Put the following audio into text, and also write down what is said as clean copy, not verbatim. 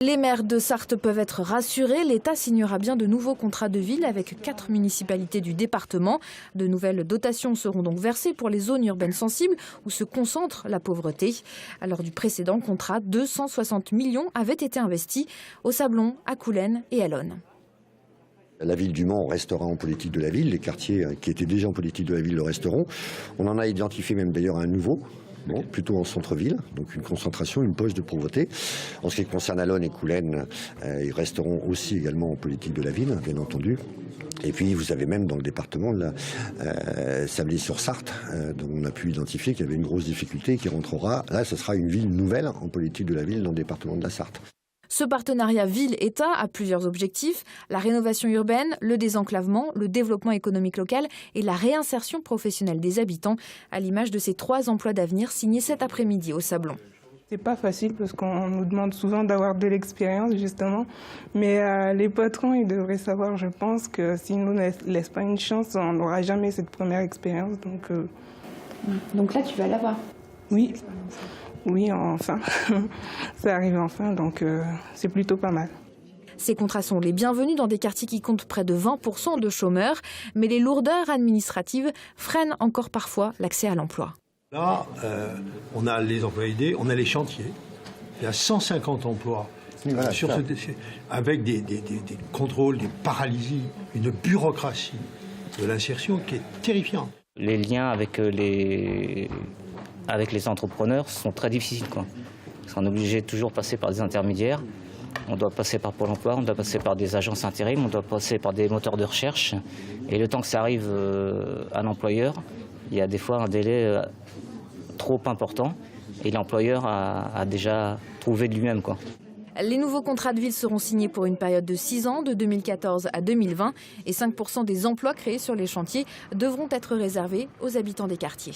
Les maires de Sarthe peuvent être rassurés. L'État signera bien de nouveaux contrats de ville avec 4 municipalités du département. De nouvelles dotations seront donc versées pour les zones urbaines sensibles où se concentre la pauvreté. Lors du précédent contrat, 260 millions avaient été investis au Sablon, à Coulennes et à Lonne. La ville du Mans restera en politique de la ville. Les quartiers qui étaient déjà en politique de la ville le resteront. On en a identifié même d'ailleurs un nouveau. Bon, plutôt en centre-ville, donc une concentration, une poche de pauvreté. En ce qui concerne Allonne et Coulennes, ils resteront aussi également en politique de la ville, bien entendu. Et puis vous avez même dans le département Sablé-sur-Sarthe, dont on a pu identifier qu'il y avait une grosse difficulté qui rentrera. Là, ce sera une ville nouvelle en politique de la ville dans le département de la Sarthe. Ce partenariat ville-État a plusieurs objectifs, la rénovation urbaine, le désenclavement, le développement économique local et la réinsertion professionnelle des habitants, à l'image de ces 3 emplois d'avenir signés cet après-midi au Sablon. C'est pas facile parce qu'on nous demande souvent d'avoir de l'expérience justement, mais les patrons ils devraient savoir, je pense, que s'ils nous laissent pas une chance, on n'aura jamais cette première expérience. Donc là tu vas l'avoir. Oui. Oui, enfin, ça arrive enfin, donc c'est plutôt pas mal. Ces contrats sont les bienvenus dans des quartiers qui comptent près de 20% de chômeurs, mais les lourdeurs administratives freinent encore parfois l'accès à l'emploi. Là, on a les emplois aidés, on a les chantiers. Il y a 150 emplois sur ce dossier, avec des contrôles, des paralysies, une bureaucratie de l'insertion qui est terrifiante. Les liens avec les entrepreneurs sont très difficiles, quoi. On est obligé de toujours passer par des intermédiaires. On doit passer par Pôle emploi, on doit passer par des agences intérim, on doit passer par des moteurs de recherche. Et le temps que ça arrive à l'employeur, il y a des fois un délai trop important et l'employeur a déjà trouvé de lui-même, quoi. Les nouveaux contrats de ville seront signés pour une période de 6 ans, de 2014 à 2020, et 5% des emplois créés sur les chantiers devront être réservés aux habitants des quartiers.